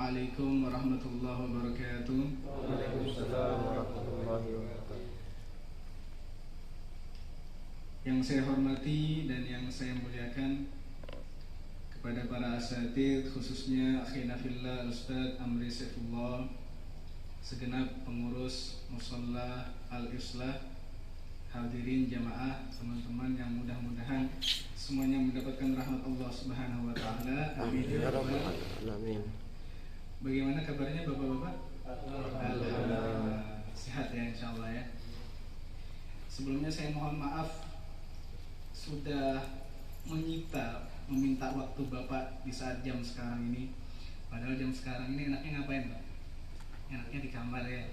Assalamualaikum warahmatullahi wabarakatuh. Waalaikumsalam warahmatullahi wabarakatuh. Yang saya hormati dan yang saya muliakan, kepada para asatidz, khususnya akhina fillah Ustaz Amri Saifullah, segenap pengurus Musalla Al-Islah, hadirin jamaah, teman-teman yang mudah-mudahan semuanya mendapatkan rahmat Allah Subhanahu wa taala. Amin ya rabbal alamin. Bagaimana kabarnya Bapak-bapak? Alhamdulillah sehat ya, insyaallah ya. Sebelumnya saya mohon maaf sudah meminta waktu Bapak di saat jam sekarang ini. Padahal jam sekarang ini enaknya ngapain, Pak? Enaknya di kamar ya,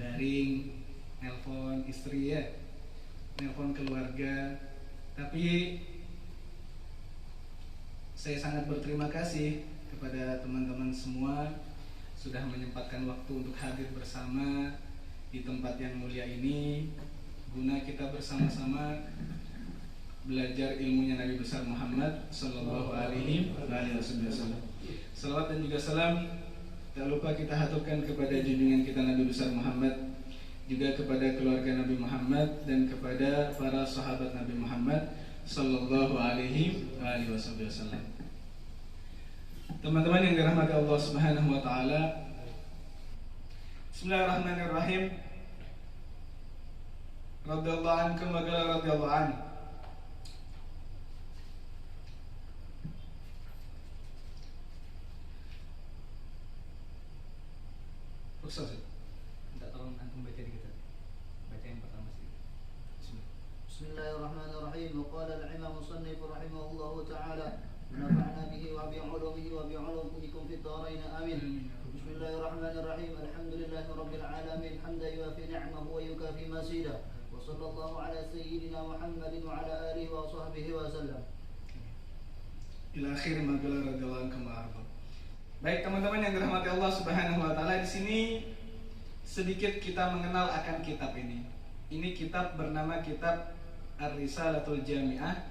daring, nelpon istri ya, nelpon keluarga. Tapi saya sangat berterima kasih kepada teman-teman semua sudah menyempatkan waktu untuk hadir bersama di tempat yang mulia ini, guna kita bersama-sama belajar ilmunya Nabi besar Muhammad Sallallahu Alaihi Wasallam. Salawat dan juga salam tak lupa kita haturkan kepada junjungan kita Nabi besar Muhammad, juga kepada keluarga Nabi Muhammad dan kepada para sahabat Nabi Muhammad Sallallahu Alaihi Wasallam. Teman-teman yang dirahmati Allah Subhanahu Wa Taala, Bismillahirrahmanirrahim. Radhiyallahu ankum wa radhiyallahu anhu. Ustaz, minta tolong antum baca di kita. Baca yang pertama sih. Bismillahirrahmanirrahim. Qala al-Imam Musannif rahimahullahu ta'ala, nafa'na bihi wa bi 'ulumihi wa bi 'ulumikum fid dharain amin. Bismillahirrahmanirrahim. Alhamdulillahi rabbil alamin, hamdan yuwafi ni'amahu wa yukafi mazida. Wa sallallahu ala sayyidina Muhammadin wa ala alihi wa sahbihi wa sallam. Ila akhir ma qala radhiyallahu anhu. Baik teman-teman yang dirahmati Allah Subhanahu wa taala, di sini sedikit kita mengenal akan kitab ini. Ini kitab bernama Kitab Ar-Risalatul Jami'ah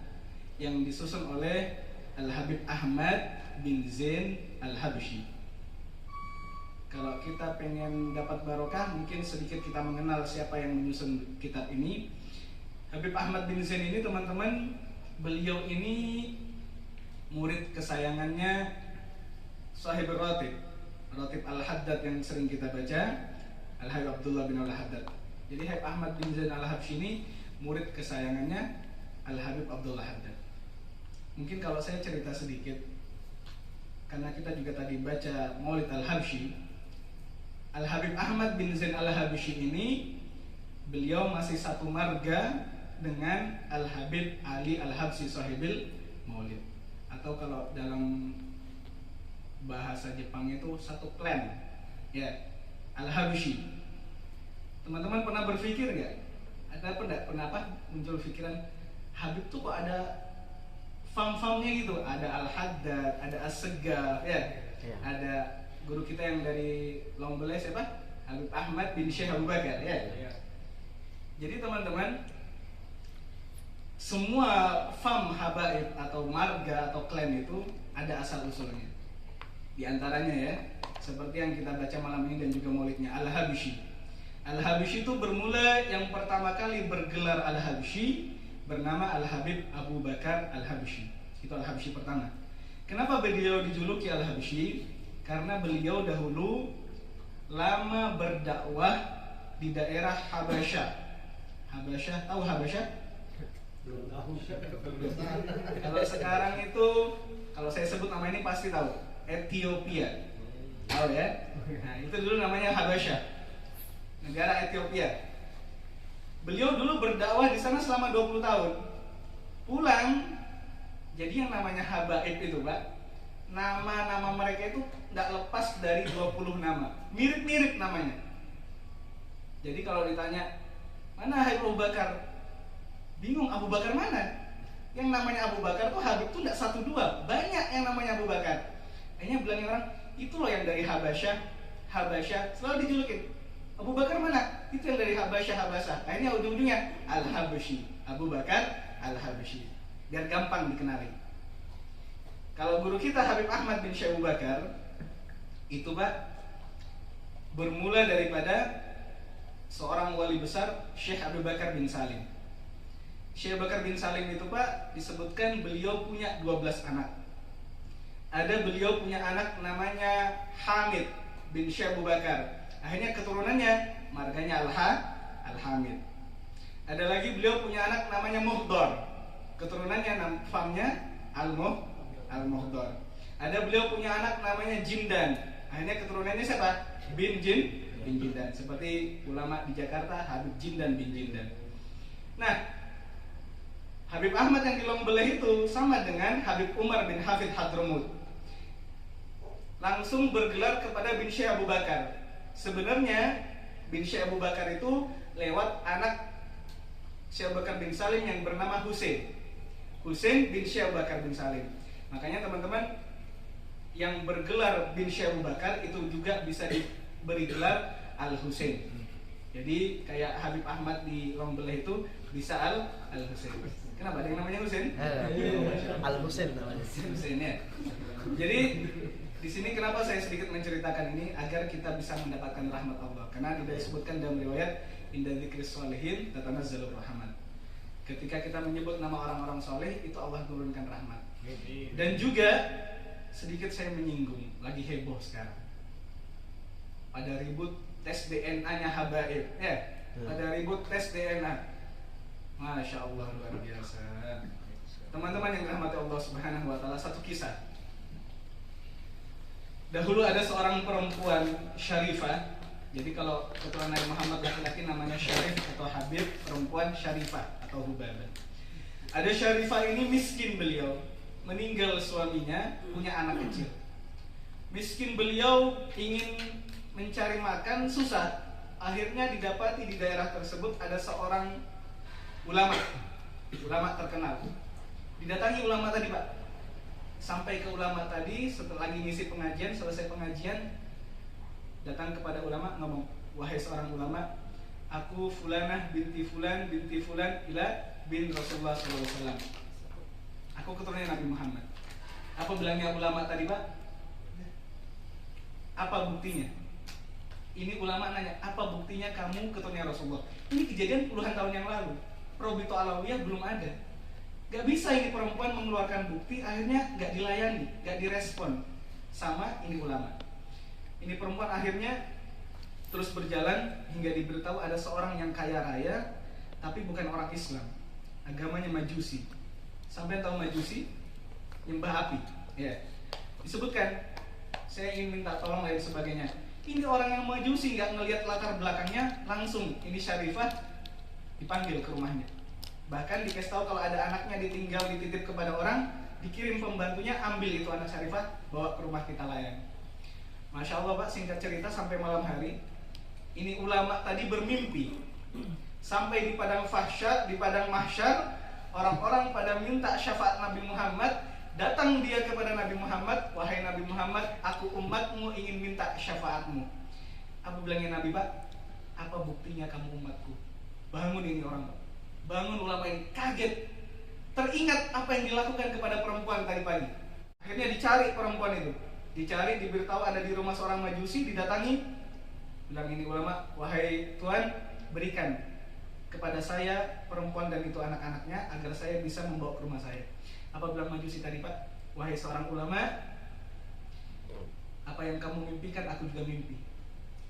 yang disusun oleh Al-Habib Ahmad bin Zain Al-Habsyi. Kalau kita pengen dapat barokah, mungkin sedikit kita mengenal siapa yang menyusun kitab ini. Habib Ahmad bin Zain ini teman-teman, beliau ini murid kesayangannya Sahib Ratib Al-Haddad yang sering kita baca, Al-Habib Abdullah bin Al-Haddad. Jadi Habib Ahmad bin Zain Al-Habsyi ini murid kesayangannya Al-Habib Abdullah Haddad. Mungkin kalau saya cerita sedikit, karena kita juga tadi baca Maulid Al-Habsyi, Al-Habib Ahmad bin Zain Al-Habsyi ini beliau masih satu marga dengan Al-Habib Ali Al-Habsyi Sahibil Maulid, atau kalau dalam bahasa Jepang itu satu klan ya, Al-Habsyi. Teman-teman pernah berpikir nggak? Pernah muncul pikiran Habib tuh kok ada fam-famnya gitu? Ada Al-Haddad, ada As-Seggaf ya. Ada guru kita yang dari Longbele siapa? Habib Ahmad bin Syekh Abu Bakar ya. Jadi teman-teman, semua fam habaib atau marga atau klan itu ada asal usulnya. Di antaranya ya, seperti yang kita baca malam ini dan juga maulidnya, Al-Habsyi. Al-Habsyi itu bermula yang pertama kali bergelar Al-Habsyi bernama Al-Habib Abu Bakar Al-Habsyi. Itu Al-Habsyi pertama. Kenapa beliau dijuluki Al-Habsyi? Karena beliau dahulu lama berdakwah di daerah Habasyah. Habasyah, tahu Habasyah? Kalau sekarang itu, kalau saya sebut nama ini pasti tahu, Ethiopia. Tahu ya? Nah, itu dulu namanya Habasyah, negara Ethiopia. Beliau dulu berdakwah di sana selama 20 tahun. Pulang, jadi yang namanya habaib itu, Pak, nama-nama mereka itu tidak lepas dari 20 nama. Mirip-mirip namanya. Jadi kalau ditanya, mana Habib Abu Bakar? Bingung, Abu Bakar mana? Yang namanya Abu Bakar tuh Habib tuh tidak satu dua, banyak yang namanya Abu Bakar. Akhirnya bilangin orang, itu loh yang dari Habasyah, selalu dijulukin. Abu Bakar mana? Itu yang dari Habasyah. Akhirnya ujung-ujungnya Al-Habsyi, Abu Bakar Al-Habsyi, biar gampang dikenali. Kalau guru kita Habib Ahmad bin Syekh Abu Bakar, Itu Pak bermula daripada seorang wali besar, Syekh Abu Bakar bin Salim. Syekh Abu Bakar bin Salim itu Pak disebutkan beliau punya 12 anak. Ada beliau punya anak namanya Hamid bin Syekh Abu Bakar. Akhirnya keturunannya marganya Al-Hamid. Ada lagi beliau punya anak namanya Muhdar. Keturunannya famnya Al-Muhdar. Ada beliau punya anak namanya Jindan. Akhirnya keturunannya siapa? Bin Jindan. Seperti ulama di Jakarta Habib Jindan bin Jindan. Nah, Habib Ahmad yang di Longbeleh itu sama dengan Habib Umar bin Hafid Hadramut. Langsung bergelar kepada bin Syekh Abu Bakar. Sebenarnya bin Syekh Abu Bakar itu lewat anak Syekh Abu Bakar bin Salim yang bernama Husain bin Syekh Abu Bakar bin Salim. Makanya teman-teman yang bergelar bin Syekh Abu Bakar itu juga bisa diberi gelar Al-Husain. Jadi kayak Habib Ahmad di Longbeleh itu bisa Al-Husain. Kenapa ada yang namanya Husain? Al-Husain namanya. Husain ya. Jadi di sini kenapa saya sedikit menceritakan ini agar kita bisa mendapatkan rahmat Allah. Karena tidak disebutkan dalam riwayat inda dzikris sholihin tatanazzalur rahmat. Ketika kita menyebut nama orang-orang soleh itu Allah turunkan rahmat. Dan juga sedikit saya menyinggung, lagi heboh sekarang. Pada ribut tes DNA-nya habaib, ya. Pada ribut tes DNA. Masya Allah luar biasa. Teman-teman yang dirahmati Allah Subhanahu Wa Taala, satu kisah. Dahulu ada seorang perempuan syarifah. Jadi kalau keturunan Nabi Muhammad laki-laki namanya Syarif atau Habib, perempuan Syarifah atau Hubabah. Ada Syarifah ini miskin beliau, meninggal suaminya, punya anak kecil. Miskin beliau ingin mencari makan susah. Akhirnya didapati di daerah tersebut ada seorang ulama terkenal. Didatangi ulama tadi Pak. Sampai ke ulama tadi, setelah lagi ngisi pengajian, selesai pengajian, datang kepada ulama ngomong, wahai seorang ulama, aku fulanah binti fulan ila bin Rasulullah SAW. Aku keturunan Nabi Muhammad. Apa bilangnya ulama tadi Pak? Apa buktinya? Ini ulama nanya, apa buktinya kamu keturunan Rasulullah? Ini kejadian puluhan tahun yang lalu. Probito Alawiyah belum ada. Gak bisa ini perempuan mengeluarkan bukti, akhirnya gak dilayani, gak direspon sama ini ulama. Ini perempuan akhirnya terus berjalan hingga diberitahu ada seorang yang kaya raya tapi bukan orang Islam, agamanya Majusi. Sampai tahu Majusi? Nyembah api. Ya. Disebutkan, saya ingin minta tolong lain sebagainya. Ini orang yang Majusi nggak ngelihat latar belakangnya, langsung ini Syarifah dipanggil ke rumahnya. Bahkan dikasih tahu kalau ada anaknya ditinggal dititip kepada orang, dikirim pembantunya, ambil itu anak Syarifah, bawa ke rumah kita layani. Masya Allah Pak, singkat cerita sampai malam hari ini ulama tadi bermimpi sampai di padang mahsyar, orang-orang pada minta syafaat Nabi Muhammad. Datang dia kepada Nabi Muhammad, wahai Nabi Muhammad, aku umatmu ingin minta syafaatmu. Apa bilangnya Nabi Pak? Apa buktinya kamu umatku? Bangun ini orang Pak. Bangun ulama ini, kaget, teringat apa yang dilakukan kepada perempuan tadi pagi. Akhirnya dicari perempuan itu, dicari, diberitahu ada di rumah seorang Majusi, didatangi, bilang ini ulama, wahai Tuhan, berikan kepada saya perempuan dan itu anak-anaknya agar saya bisa membawa ke rumah saya. Apa bilang Majusi tadi Pak? Wahai seorang ulama, apa yang kamu mimpikan aku juga mimpi.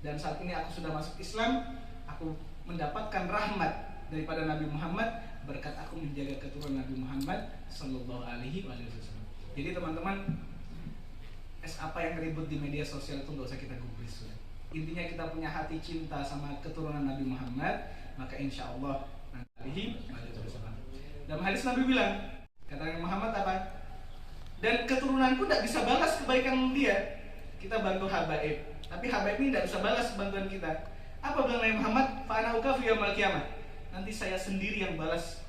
Dan saat ini aku sudah masuk Islam, aku mendapatkan rahmat daripada Nabi Muhammad berkat aku menjaga keturunan Nabi Muhammad Sallallahu Alaihi Wasallam. Jadi teman-teman, apa yang ribut di media sosial itu nggak usah kita gubris. Intinya kita punya hati cinta sama keturunan Nabi Muhammad, maka insya Allah nanti dalam hadis Nabi bilang, kata Nabi Muhammad apa? Dan keturunanku tidak bisa balas kebaikan dia. Kita bantu habaib, tapi habaib ini tidak bisa balas bantuan kita. Apa bilang Nabi Muhammad? Fa'ana ukafi yaumil qiyamah. Nanti saya sendiri yang balas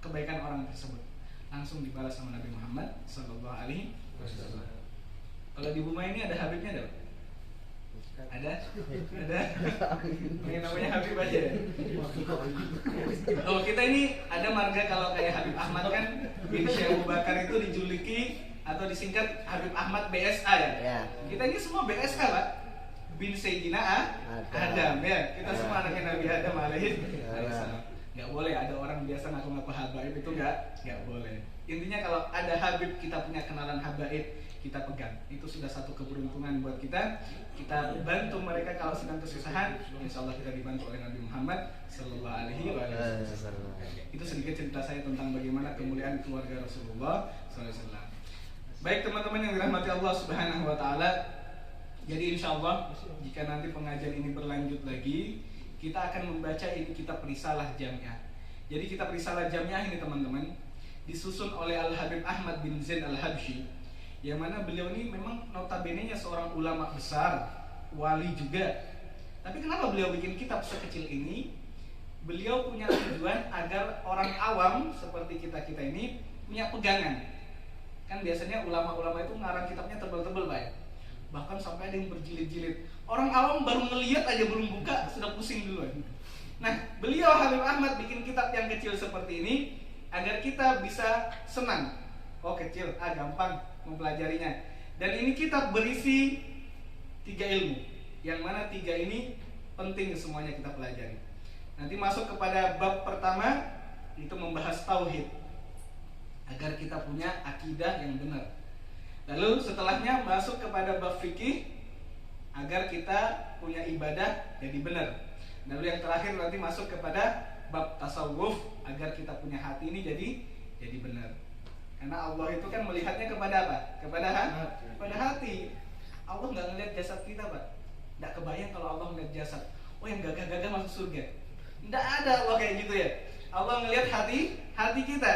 kebaikan orang tersebut. Langsung dibalas sama Nabi Muhammad Sallallahu Alaihi Wasallam. Kalau di rumah ini ada Habibnya ada? Ada? Yang namanya Habib aja ya? Oh, kita ini ada marga kalau kayak Habib Ahmad kan bin Syekh Abu Bakar itu dijuluki atau disingkat Habib Ahmad BSA ya. Ya. Kita ini semua BSA Pak. Bin Sayyidina Adam ya. Kita semua anaknya Nabi Adam alaihissalam. Nggak boleh ada orang biasa ngaku-ngaku habaib, itu nggak boleh. Intinya kalau ada Habib, kita punya kenalan habaib, kita pegang. Itu sudah satu keberuntungan buat kita. Kita bantu mereka kalau sedang kesusahan. Insya Allah kita dibantu oleh Nabi Muhammad Sallallahu Alaihi Wasallam. Itu sedikit cerita saya tentang bagaimana kemuliaan keluarga Rasulullah SAW. Baik teman-teman yang dirahmati Allah Subhanahu Wa Taala. Jadi insya Allah jika nanti pengajian ini berlanjut lagi, kita akan membaca ini kitab Risalah Jamiah. Jadi kitab Risalah Jamiah ini teman-teman disusun oleh Al-Habib Ahmad bin Zain Al-Habsyi, yang mana beliau ini memang notabene-nya seorang ulama besar, wali juga. Tapi kenapa beliau bikin kitab sekecil ini? Beliau punya tujuan agar orang awam seperti kita-kita ini punya pegangan. Kan biasanya ulama-ulama itu ngarang kitabnya tebal-tebal Pak ya? Bahkan sampai ada yang berjilid-jilid. Orang awam baru ngelihat aja belum buka sudah pusing duluan. Nah, beliau Habib Ahmad bikin kitab yang kecil seperti ini agar kita bisa senang. Oh kecil, gampang mempelajarinya. Dan ini kitab berisi 3 ilmu, yang mana 3 ini penting semuanya kita pelajari. Nanti masuk kepada bab pertama, itu membahas tauhid, agar kita punya akidah yang benar. Lalu setelahnya masuk kepada bab fikih, agar kita punya ibadah jadi benar. Lalu yang terakhir nanti masuk kepada bab tasawuf, agar kita punya hati ini jadi benar. Karena Allah itu kan melihatnya kepada apa? Kepada hati. Allah nggak ngelihat jasad kita Pak. Nggak kebayang kalau Allah ngelihat jasad. Oh yang gagah-gagah masuk surga. Nggak ada Allah kayak gitu ya. Allah ngelihat hati kita.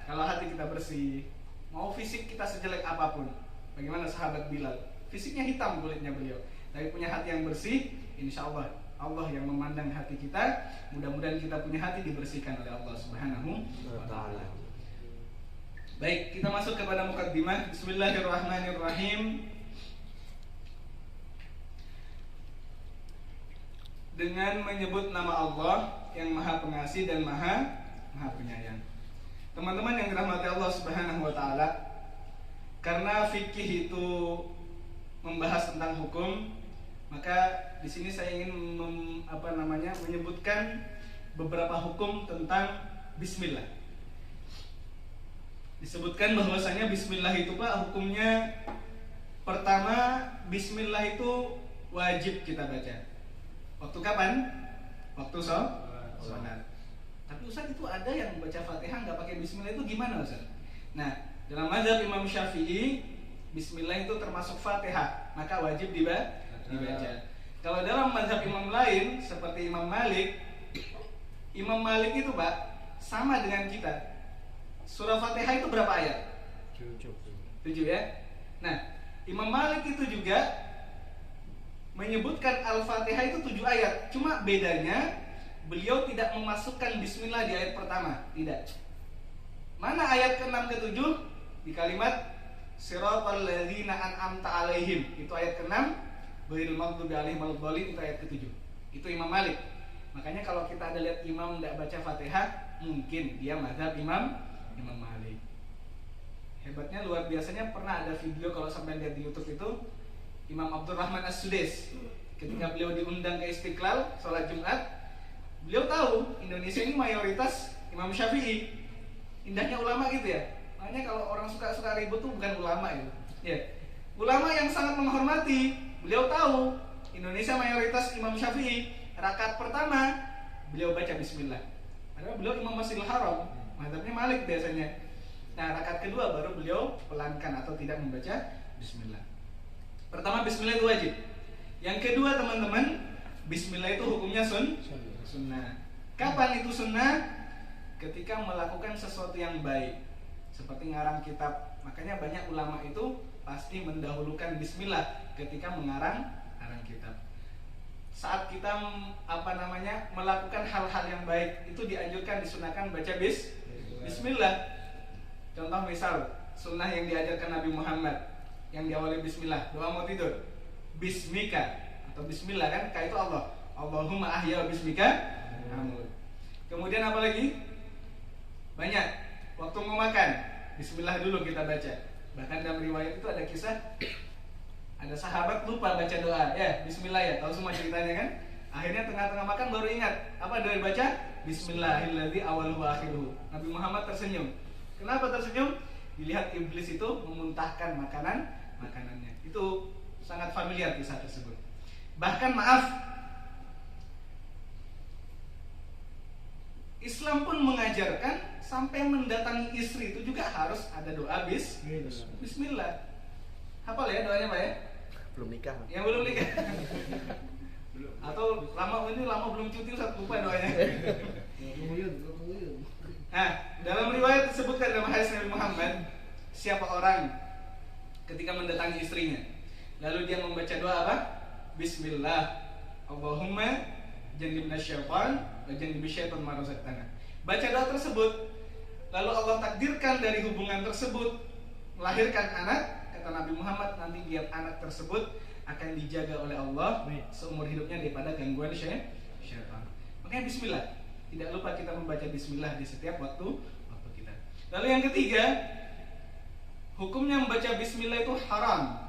Kalau hati kita bersih, mau fisik kita sejelek apapun. Bagaimana sahabat Bilal? Fisiknya hitam kulitnya beliau, tapi punya hati yang bersih. Insya Allah Allah yang memandang hati kita. Mudah-mudahan kita punya hati dibersihkan oleh Allah Subhanahu wa Ta'ala. Baik, kita masuk kepada mukaddimah. Bismillahirrahmanirrahim. Dengan menyebut nama Allah yang Maha Pengasih dan Maha Penyayang. Teman-teman yang dirahmati Allah Subhanahu wa Ta'ala, karena fikih itu membahas tentang hukum, maka di sini saya ingin menyebutkan beberapa hukum tentang bismillah. Disebutkan bahwasanya bismillah itu Pak, hukumnya pertama, bismillah itu wajib kita baca. Waktu kapan? Waktu sholat. Tapi Ustaz, itu ada yang baca Fatihah nggak pakai bismillah, itu gimana Ustaz? Nah, dalam mazhab Imam Syafi'i, bismillah itu termasuk Fatihah, maka wajib dibaca. Kalau dalam mazhab imam lain seperti Imam Malik itu Pak sama dengan kita. Surah Fatihah itu berapa ayat? 7 ya. Nah, Imam Malik itu juga menyebutkan Al-Fatihah itu 7 ayat. Cuma bedanya beliau tidak memasukkan bismillah di ayat pertama, tidak. Mana ayat ke-6 ke-7? Di kalimat Siratal ladzina an'amta alaihim, itu ayat ke-6. Ghairil maghdubi alaihim waladdallin, itu ayat ke-7. Itu Imam Malik. Makanya kalau kita ada lihat imam tidak baca Fatihah, mungkin dia mazhab Imam Malik. Hebatnya luar biasanya, pernah ada video kalau sampai lihat di YouTube itu, Imam Abdurrahman As-Sudais ketika beliau diundang ke Istiqlal sholat Jumat, beliau tahu Indonesia ini mayoritas Imam Syafi'i. Indahnya ulama gitu ya. Makanya kalau orang suka ribut tuh bukan ulama itu. Ya. Ulama yang sangat menghormati. Beliau tahu Indonesia mayoritas Imam Syafi'i. Rakaat pertama beliau baca bismillah. Padahal beliau Imam Masjidil Haram, mazhabnya Malik biasanya. Nah, rakaat kedua baru beliau pelankan atau tidak membaca bismillah. Pertama, bismillah itu wajib. Yang kedua teman-teman, bismillah itu hukumnya sunnah. Kapan itu sunnah? Ketika melakukan sesuatu yang baik, seperti ngarang kitab. Makanya banyak ulama itu pasti mendahulukan bismillah ketika mengarang kitab. Saat kita melakukan hal-hal yang baik, itu dianjurkan, disunahkan baca bismillah. Contoh misal sunnah yang diajarkan Nabi Muhammad yang diawali bismillah, doa mau tidur bismika atau bismillah kan, kayak itu Allah, Allahumma ahya bismika amut. Kemudian apa lagi? Banyak. Waktu mau makan bismillah dulu kita baca. Bahkan dalam riwayat itu ada kisah, ada sahabat lupa baca doa, ya Bismillah ya, tahu semua ceritanya kan? Akhirnya tengah-tengah makan baru ingat apa doa baca? Bismillahilladzi awaluhu wa akhiruhu. Nabi Muhammad tersenyum. Kenapa tersenyum? Dilihat iblis itu memuntahkan makanannya. Itu sangat familiar kisah tersebut. Bahkan maaf, Islam pun mengajarkan sampai mendatangi istri itu juga harus ada doa Bismillah. Hafal ya doanya Pak ya? Belum nikah. Yang belum nikah. Atau lama belum cuti Ustaz, lupa doanya. Nah, dalam riwayat disebutkan dalam hadis Nabi Muhammad, siapa orang ketika mendatangi istrinya, lalu dia membaca doa apa? Bismillah, Allahumma jannibna syaitan wa jannibi syaitan ma razaqtana. Baca doa tersebut, lalu Allah takdirkan dari hubungan tersebut melahirkan anak, kata Nabi Muhammad, nanti dia anak tersebut akan dijaga oleh Allah seumur hidupnya daripada gangguan syaitan. Makanya Bismillah, tidak lupa kita membaca Bismillah di setiap waktu kita. Lalu yang ketiga, hukumnya membaca Bismillah itu haram.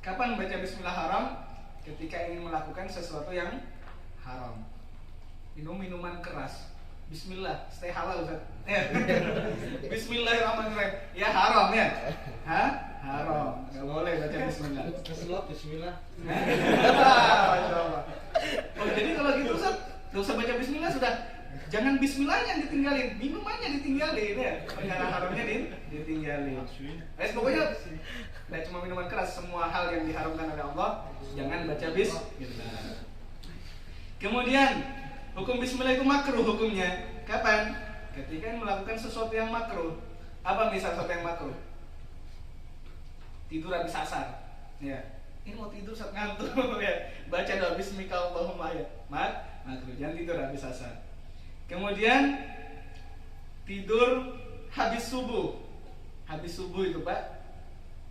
Kapan membaca Bismillah haram? Ketika ingin melakukan sesuatu yang haram. Minum minuman keras, Bismillah, stay halal Ustaz. Bismillahirrahmanirrahim. Ya haram ya? Haram. Enggak boleh baca Bismillah. Keselot Bismillah. Masya Allah. Oh jadi kalau gitu Ustaz, gak usah baca Bismillah sudah. Jangan Bismillahnya ditinggalin, minumannya ditinggalin ya. Perkara haramnya ditinggalin. Pokoknya tidak cuma minuman keras, semua hal yang diharamkan oleh Allah jangan baca Bismillah. Kemudian hukum Bismillah itu makruh hukumnya. Kapan? Ketika melakukan sesuatu yang makruh. Apa misal sesuatu yang makruh? Tidur habis asar. Ya. Ini mau tidur saat ngantuk ya. Baca doa Bismika Allahumma ya. Makruh. Jangan tidur habis asar. Kemudian tidur habis subuh. Habis subuh itu Pak,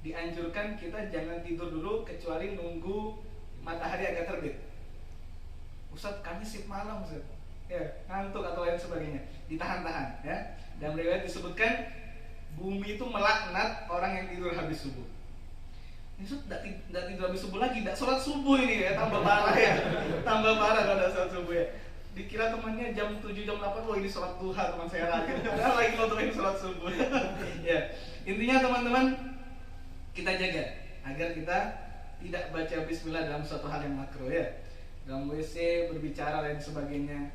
dianjurkan kita jangan tidur dulu kecuali nunggu matahari agak terbit. Ustaz, kami shift malam Ustaz. Ya, ngantuk atau lain sebagainya. Ditahan-tahan ya. Dalam riwayat disebutkan bumi itu melaknat orang yang tidur habis subuh. Ini Ustaz tidak tidur habis subuh lagi, tidak sholat subuh ini ya, tambah parah ya. Tambah parah kalau tidak sholat subuh ya. Dikira temannya jam 7 jam 8, wah ini sholat duha teman saya lagi. Padahal lagi nontonin sholat subuh. Ya. Intinya teman-teman, kita jaga agar kita tidak baca Bismillah dalam suatu hal yang makruh ya. Dalam WC, berbicara dan sebagainya.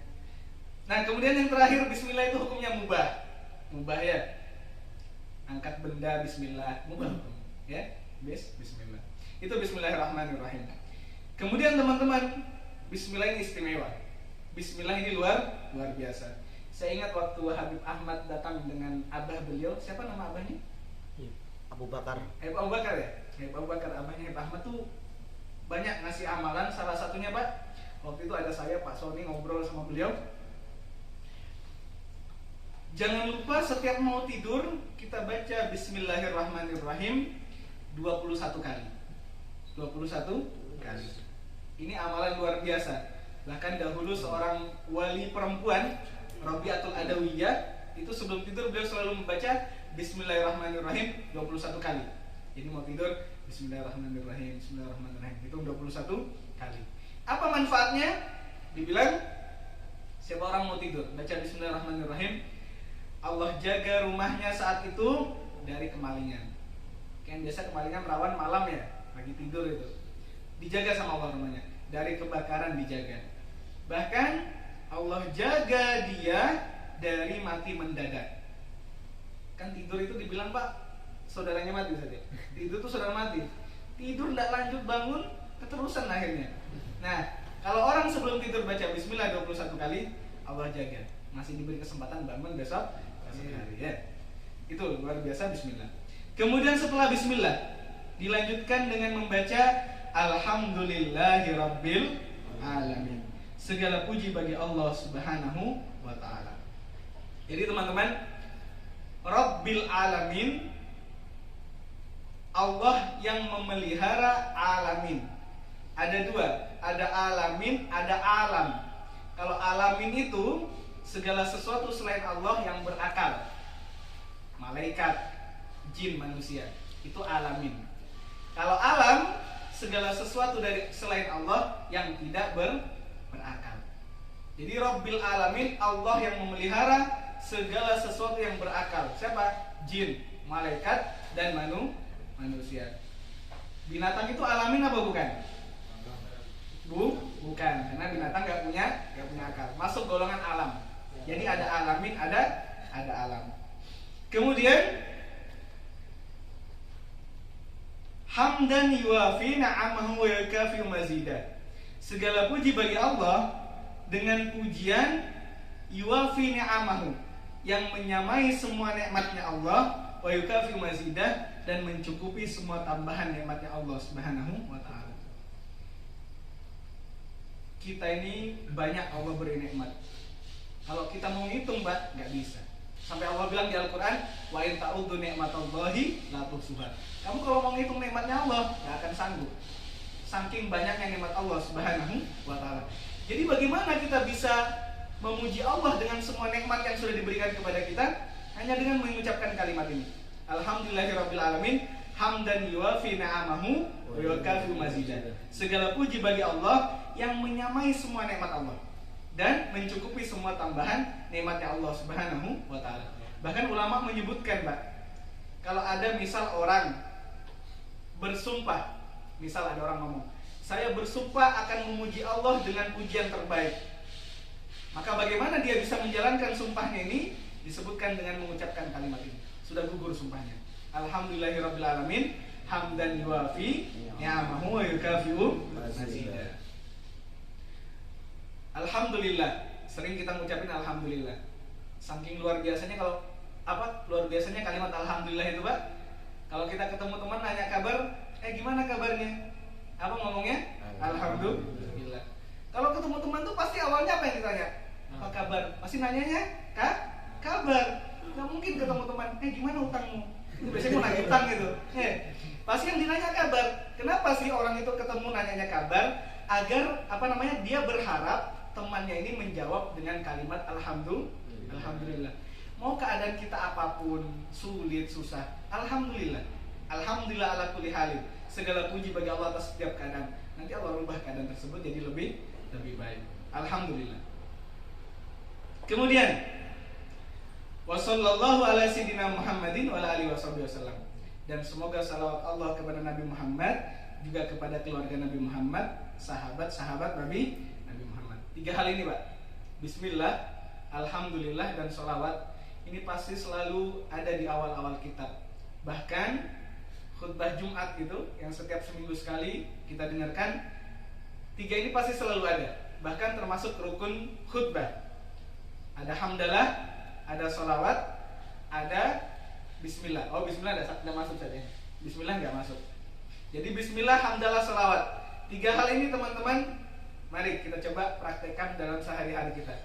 Nah kemudian yang terakhir, Bismillah itu hukumnya mubah. Mubah ya. Angkat benda Bismillah, mubah ya. Bismillah. Itu Bismillahirrahmanirrahim. Kemudian teman-teman, Bismillah ini istimewa. Bismillah ini luar biasa. Saya ingat waktu Habib Ahmad datang dengan abah beliau. Siapa nama abahnya? Abu Bakar. Abu Bakar ya? Abu Bakar, abahnya Habib Ahmad tuh banyak ngasih amalan. Salah satunya Pak, waktu itu ada saya Pak Sony ngobrol sama beliau. Jangan lupa setiap mau tidur kita baca Bismillahirrahmanirrahim 21 kali. 21 kali. Ini amalan luar biasa. Bahkan dahulu seorang wali perempuan, Rabi'atul Adawiyah, itu sebelum tidur beliau selalu membaca Bismillahirrahmanirrahim 21 kali. Jadi mau tidur Bismillahirrahmanirrahim, Bismillahirrahmanirrahim. Itu 21 kali. Apa manfaatnya? Dibilang siapa orang mau tidur baca Bismillahirrahmanirrahim, Allah jaga rumahnya saat itu dari kemalingan. Kayak biasa kemalingan merawan malam ya, pagi tidur itu. Dijaga sama Allah rumahnya, dari kebakaran dijaga. Bahkan Allah jaga dia dari mati mendadak. Kan tidur itu dibilang Pak, saudaranya mati saja. Tidur itu saudara mati. Tidur tidak lanjut bangun, keterusan akhirnya. Nah, kalau orang sebelum tidur baca Bismillah 21 kali, Allah jaga. Masih diberi kesempatan bangun besok hari ya. Itu luar biasa Bismillah. Kemudian setelah Bismillah dilanjutkan dengan membaca Alhamdulillahirabbil alamin. Segala puji bagi Allah Subhanahu wa taala. Jadi teman-teman, Rabbil alamin, Allah yang memelihara alamin. Ada dua, ada alamin, ada alam. Kalau alamin itu segala sesuatu selain Allah yang berakal. Malaikat, jin, manusia. Itu alamin. Kalau alam, segala sesuatu dari selain Allah yang tidak berakal. Jadi Rabbil Alamin, Allah yang memelihara segala sesuatu yang berakal. Siapa? Jin, malaikat, dan manusia. Binatang itu alamin apa bukan? Bukan, karena binatang nggak punya akal. Masuk golongan alam. Jadi ada alamin, ada alam. Kemudian hamdan yuafi na'amahu wa yukafi mazidah. Segala puji bagi Allah dengan pujian yuafi ni'amahu, yang menyamai semua nikmatnya Allah, wa yukafi mazidah, dan mencukupi semua tambahan nikmatnya Allah Subhanahu wa taala. Kita ini banyak Allah beri nikmat. Kalau kita mau ngitung, Mbak, nggak bisa. Sampai Allah bilang di Al-Qur'an, wa in ta'udzu ni'matallahi la tuhsuha. Kamu kalau mau ngitung nikmatnya Allah, nggak akan sanggup. Saking banyaknya nikmat Allah Subhanahu wa taala. Jadi bagaimana kita bisa memuji Allah dengan semua nikmat yang sudah diberikan kepada kita? Hanya dengan mengucapkan kalimat ini. Alhamdulillahirabbil alamin, hamdan yuwafi ni'amahu wa yukafi mazidah. Segala puji bagi Allah yang menyamai semua nikmat Allah dan mencukupi semua tambahan nikmatnya Allah Subhanahu wa taala. Bahkan ulama menyebutkan, Pak, kalau ada misal orang bersumpah, misal ada orang ngomong, saya bersumpah akan memuji Allah dengan pujian terbaik, maka bagaimana dia bisa menjalankan sumpahnya ini? Disebutkan dengan mengucapkan kalimat ini. Sudah gugur sumpahnya. Alhamdulillahirabbil alamin, hamdan yuwafi ni'amahu wa yukafi'u mazidah. Alhamdulillah. Sering kita ngucapin alhamdulillah. Saking luar biasanya luar biasanya kalimat alhamdulillah itu, Pak. Kalau kita ketemu teman nanya kabar, gimana kabarnya? Apa ngomongnya? Alhamdulillah. Kalau ketemu teman tuh pasti awalnya apa yang ditanya? Apa kabar? Pasti nanyanya kabar. Nggak mungkin ketemu teman, gimana utangmu? Itu biasanya mau nagih utang gitu. Pasti yang dinanya kabar. Kenapa sih orang itu ketemu nanyanya kabar? Agar dia berharap temannya ini menjawab dengan kalimat alhamdulillah. Mau keadaan kita apapun, sulit, susah, alhamdulillah. Alhamdulillah ala kulli halin. Segala puji bagi Allah atas setiap keadaan. Nanti Allah rubah keadaan tersebut jadi lebih baik. Alhamdulillah. Kemudian wa sallallahu ala sayyidina Muhammadin wa ala alihi wasallam. Dan semoga salawat Allah kepada Nabi Muhammad, juga kepada keluarga Nabi Muhammad, sahabat-sahabat Nabi Muhammad. 3 hal ini, Pak. Bismillah, alhamdulillah, dan sholawat. Ini pasti selalu ada di awal-awal kitab. Bahkan khutbah Jumat itu yang setiap seminggu sekali kita dengarkan, 3 ini pasti selalu ada. Bahkan termasuk rukun khutbah. Ada hamdalah, ada sholawat, ada bismillah. Bismillah ada masuk saja. Bismillah nggak masuk. Jadi bismillah, hamdalah, sholawat. 3 hal ini teman-teman, mari kita coba praktekkan dalam sehari-hari kita.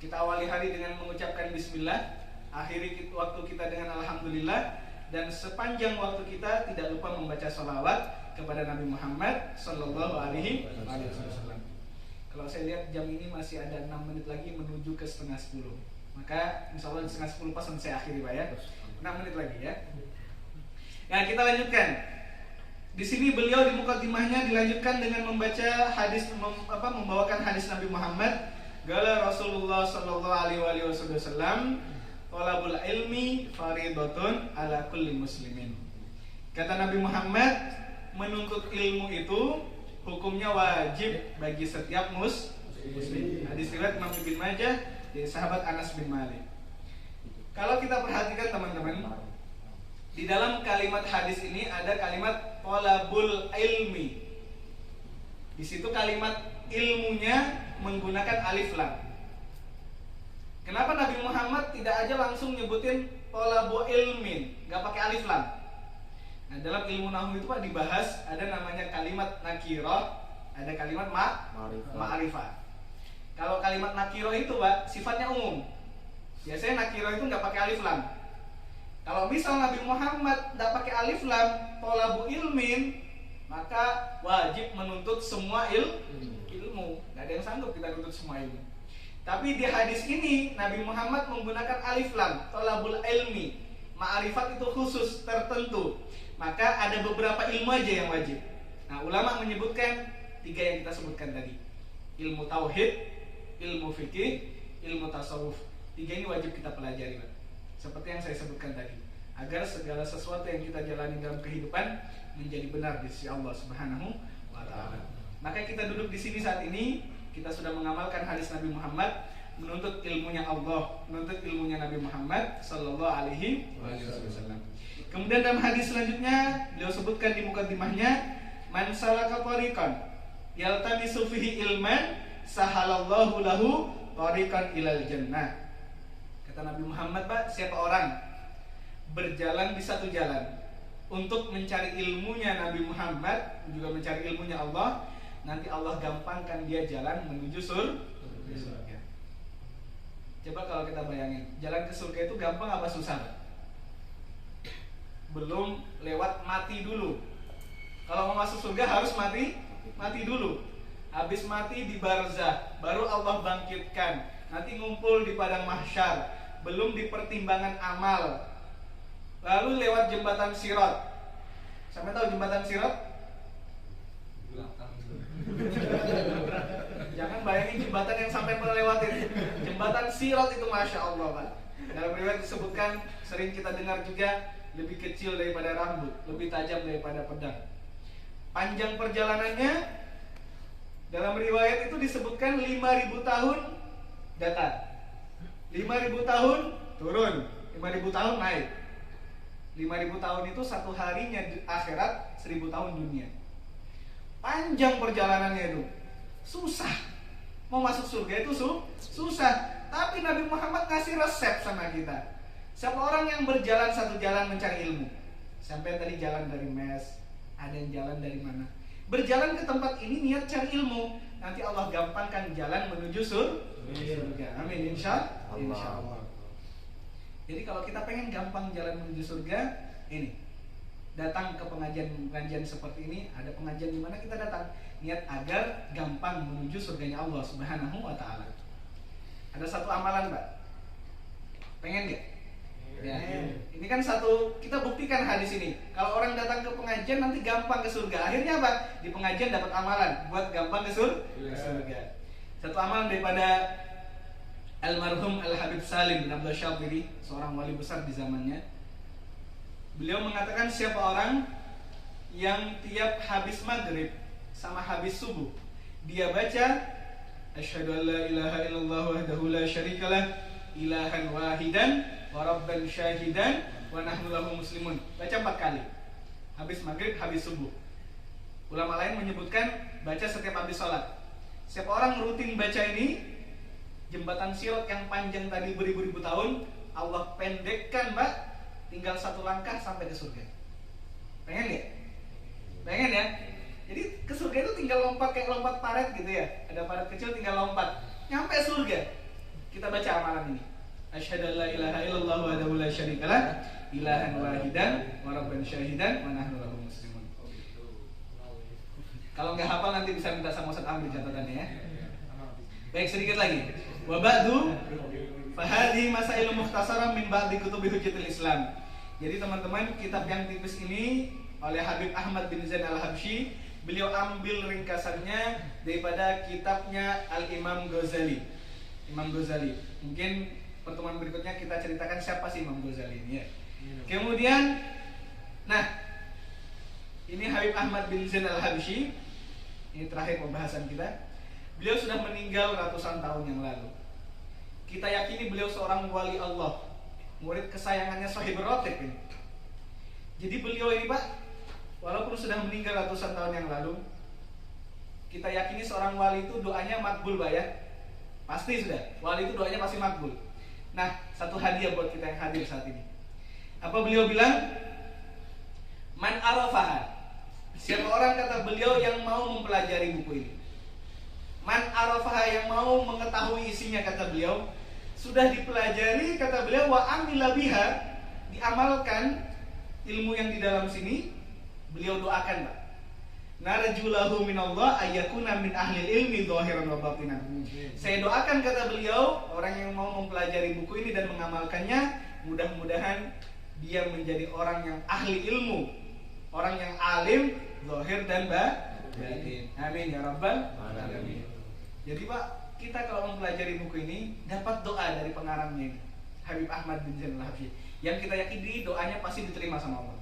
Kita awali hari dengan mengucapkan bismillah, akhiri waktu kita dengan alhamdulillah, dan sepanjang waktu kita tidak lupa membaca sholawat kepada Nabi Muhammad Sallallahu Alaihi Wasallam. Kalau saya lihat jam ini masih ada 6 menit lagi menuju ke 9:30. Maka insya Allah 9:30 pas saya akhiri, Pak, ya. 6 menit lagi, ya. Nah, kita lanjutkan. Di sini beliau di mukadimahnya dilanjutkan dengan membaca hadis, membawakan hadis Nabi Muhammad. Gala Rasulullah Sallallahu Alaihi Wasallam, thalabul ilmi faridatun ala kulli muslimin. Kata Nabi Muhammad, menuntut ilmu itu hukumnya wajib bagi setiap muslim. Hadis riwayat Imam Ibnu Majah dari sahabat Anas bin Malik. Kalau kita perhatikan teman-teman, di dalam kalimat hadis ini ada kalimat thalabul ilmi. Di situ kalimat ilmunya menggunakan alif lam. Kenapa Nabi Muhammad tidak aja langsung nyebutin thalabu ilmin, nggak pakai alif lam? Nah, dalam ilmu nahwu itu, Pak, dibahas ada namanya kalimat nakirah, ada kalimat ma'rifah. Kalau kalimat nakirah itu, Pak, sifatnya umum. Biasanya nakirah itu nggak pakai alif lam. Kalau misal Nabi Muhammad nggak pakai alif lam, thalabu ilmin, maka wajib menuntut semua ilmu. Nggak ada yang sanggup kita nuntut semua ilmu. Tapi di hadis ini Nabi Muhammad menggunakan alif lam, thalabul ilmi. Ma'rifat itu khusus, tertentu. maka ada beberapa ilmu aja yang wajib. Nah, ulama menyebutkan 3 yang kita sebutkan tadi. Ilmu tauhid, ilmu fikih, ilmu tasawuf. 3 ini wajib kita pelajari, Pak. Seperti yang saya sebutkan tadi, agar segala sesuatu yang kita jalani dalam kehidupan menjadi benar di sisi Allah Subhanahu wa taala. Maka kita duduk di sini saat ini, kita sudah mengamalkan hadis Nabi Muhammad, menuntut ilmunya Allah, menuntut ilmunya Nabi Muhammad sallallahu alaihi wasallam. Kemudian dalam hadis selanjutnya beliau sebutkan di mukaddimahnya, man salaka tariqan yaltamisu fihi ilman sahalallahu lahu tariqan ilal jannah. Kata Nabi Muhammad, Pak, siapa orang berjalan di satu jalan untuk mencari ilmunya Nabi Muhammad, juga mencari ilmunya Allah, nanti Allah gampangkan dia jalan menuju surga. Coba kalau kita bayangin, jalan ke surga itu gampang apa susah? Belum lewat mati dulu. Kalau mau masuk surga harus mati dulu. Habis mati di barzah, baru Allah bangkitkan. Nanti ngumpul di padang mahsyar, belum di pertimbangan amal. Lalu lewat jembatan Sirat. Sampai tahu jembatan Sirat? Jangan bayangin jembatan yang sampai melewati. Jembatan Sirat itu Masya Allah, Pak. Dalam riwayat disebutkan, sering kita dengar juga, lebih kecil daripada rambut, lebih tajam daripada pedang. Panjang perjalanannya, dalam riwayat itu disebutkan 5.000 tahun datang, 5.000 tahun turun, 5.000 tahun naik. 5.000 tahun itu satu harinya di akhirat, 1.000 tahun dunia. Panjang perjalanannya itu, susah. Mau masuk surga itu susah. Tapi Nabi Muhammad ngasih resep sama kita. Siapa orang yang berjalan satu jalan mencari ilmu, sampai tadi jalan dari Mes, ada yang jalan dari mana, berjalan ke tempat ini niat cari ilmu, nanti Allah gampangkan jalan menuju surga. Amin, insya Allah. Jadi kalau kita pengen gampang jalan menuju surga, ini datang ke pengajian seperti ini. Ada pengajian di mana kita datang, niat agar gampang menuju surganya Allah Subhanahu wa taala. Ada satu amalan, Mbak. Pengen nggak? Ya. Ini kan satu, kita buktikan hadis ini. Kalau orang datang ke pengajian nanti gampang ke surga. Akhirnya apa? Di pengajian dapat amalan buat gampang ke surga. Satu amalan daripada almarhum Al-Habib Salim bin Abdul Syafiri, seorang wali besar di zamannya. Beliau mengatakan siapa orang yang tiap habis maghrib sama habis subuh dia baca asyhadu an la ilaha illallah wahdahu la syarikalah ilahan wahidan wa rabban syahidan wa nahnu lahu muslimun, baca 4 kali habis maghrib, habis subuh. Ulama lain menyebutkan baca setiap habis sholat. Siapa orang rutin baca ini, jembatan Sirat yang panjang tadi beribu-ribu tahun Allah pendekkan, Mbak, tinggal 1 langkah sampai ke surga. Pengen nggak? Pengen ya? Jadi ke surga itu tinggal lompat kayak lompat paret gitu ya. Ada paret kecil tinggal lompat, nyampe surga. Kita baca amalan ini. Asyhadu an la ilaha illallah wahdahu la syarikalah ilahan wahidan wa rabban syahidan wa nahnu lahu muslimun. Kalau nggak hafal nanti bisa minta sama Ustaz ambil catatannya ya. Baik, sedikit lagi. Wa ba'du fa hadhihi masailu mukhtasarah min ba'di kutubi hujjatul Islam. Jadi teman-teman, kitab yang tipis ini oleh Habib Ahmad bin Zain Al-Habsyi, beliau ambil ringkasannya daripada kitabnya Al-Imam Ghazali. Imam Ghazali. Mungkin pertemuan berikutnya kita ceritakan siapa sih Imam Ghazali ini ya. Kemudian, nah, ini Habib Ahmad bin Zain Al-Habsyi. Ini terakhir pembahasan kita. Beliau sudah meninggal ratusan tahun yang lalu. Kita yakini beliau seorang wali Allah, murid kesayangannya Shahibur Ratib ini. Jadi beliau ini, Pak, walaupun sudah meninggal ratusan tahun yang lalu, kita yakini seorang wali itu doanya makbul, Pak ya. Pasti sudah, wali itu doanya pasti makbul. Nah, satu hadiah buat kita yang hadir saat ini. Apa beliau bilang? Man arafaha. Siapa orang, kata beliau, yang mau mempelajari buku ini. Man arafaha, yang mau mengetahui isinya, kata beliau. Sudah dipelajari, kata beliau, wa amila biha, diamalkan ilmu yang di dalam sini. Beliau doakan, Pak. Narjulahu minallah ayyakuna min ahli ilmi zahiran wa batinan. Saya doakan, kata beliau, orang yang mau mempelajari buku ini dan mengamalkannya, mudah-mudahan dia menjadi orang yang ahli ilmu orang yang alim zahir dan batin. Amin ya rabbal alamin. Jadi Pak, kita kalau mempelajari buku ini dapat doa dari pengarangnya ini, Habib Ahmad bin Zain Al-Habsyi, yang kita yakini doanya pasti diterima sama Allah.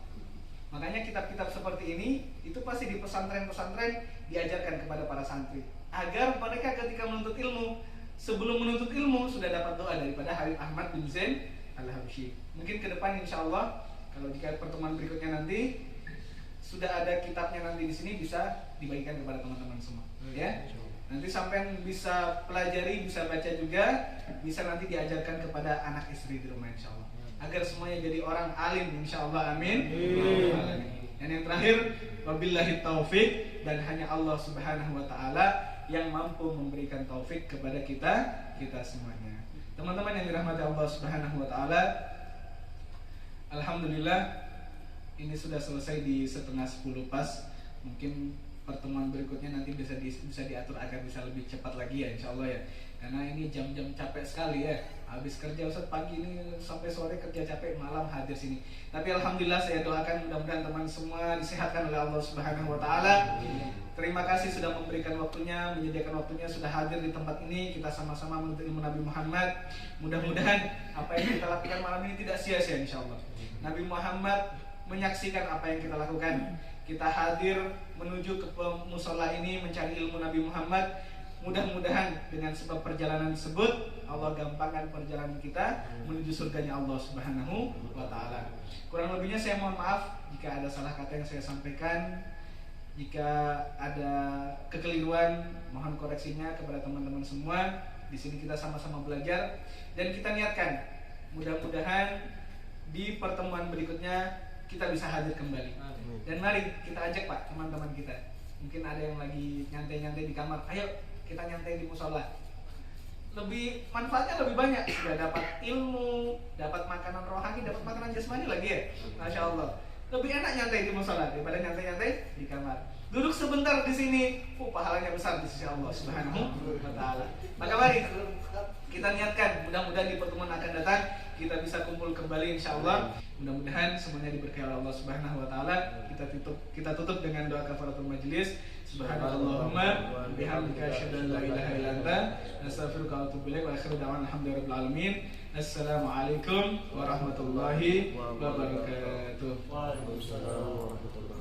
Makanya kitab-kitab seperti ini itu pasti di pesantren-pesantren diajarkan kepada para santri agar mereka ketika menuntut ilmu, sebelum menuntut ilmu sudah dapat doa daripada Habib Ahmad bin Zain Al-Habsyi. Mungkin ke depan insya Allah kalau jika pertemuan berikutnya nanti sudah ada kitabnya nanti di sini bisa dibagikan kepada teman-teman semua, ya. Nanti sampai bisa pelajari, bisa baca juga, bisa nanti diajarkan kepada anak istri di rumah insya Allah, agar semuanya jadi orang alim insya Allah. Amin. Dan yang terakhir, wabillahi taufik, dan hanya Allah Subhanahu wa taala yang mampu memberikan taufik kepada kita semuanya. Teman-teman yang dirahmati Allah Subhanahu wa taala, alhamdulillah ini sudah selesai di setengah 10 pas. Mungkin pertemuan berikutnya nanti bisa diatur agar bisa lebih cepat lagi ya insya Allah ya, karena ini jam-jam capek sekali ya, habis kerja Ustaz pagi ini sampai sore kerja capek, malam hadir sini. Tapi alhamdulillah saya doakan mudah-mudahan teman semua disehatkan oleh Allah Subhanahu wa taala. Terima kasih sudah memberikan waktunya, menyediakan waktunya, sudah hadir di tempat ini. Kita sama-sama menuntut ilmu Nabi Muhammad. Mudah-mudahan apa yang kita lakukan malam ini tidak sia-sia insya Allah. Nabi Muhammad menyaksikan apa yang kita lakukan. Kita hadir menuju ke musola ini mencari ilmu Nabi Muhammad. Mudah-mudahan dengan sebab perjalanan tersebut Allah gampangkan perjalanan kita menuju surganya Allah Subhanahu wa taala. Kurang lebihnya saya mohon maaf jika ada salah kata yang saya sampaikan. Jika ada kekeliruan, mohon koreksinya kepada teman-teman semua. Di sini kita sama-sama belajar dan kita niatkan mudah-mudahan di pertemuan berikutnya kita bisa hadir kembali. Dan mari kita ajak Pak teman-teman kita. Mungkin ada yang lagi nyantai-nyantai di kamar. Ayo kita nyantai di musola. Lebih manfaatnya lebih banyak. Sudah dapat ilmu, dapat makanan rohani, dapat makanan jasmani lagi ya. Masya Allah. Lebih enak nyantai di musola daripada nyantai-nyantai di kamar. Duduk sebentar di sini, pahalanya besar di sisi Allah Subhanahu wa taala. Maka mari kita niatkan, mudah-mudahan di pertemuan akan datang kita bisa kumpul kembali insyaallah. Mudah-mudahan semuanya diberkahi oleh Allah Subhanahu wa taala. Kita tutup dengan doa kafaratul majelis. Subhanallahumma bihamdika asyhadu an la ilaha illa anta astaghfiruka wa atubu ilaik wa akhiru da'wana alhamdulillahi alamin. Assalamualaikum warahmatullahi wabarakatuh. Waalaikumsalam warahmatullahi wabarakatuh.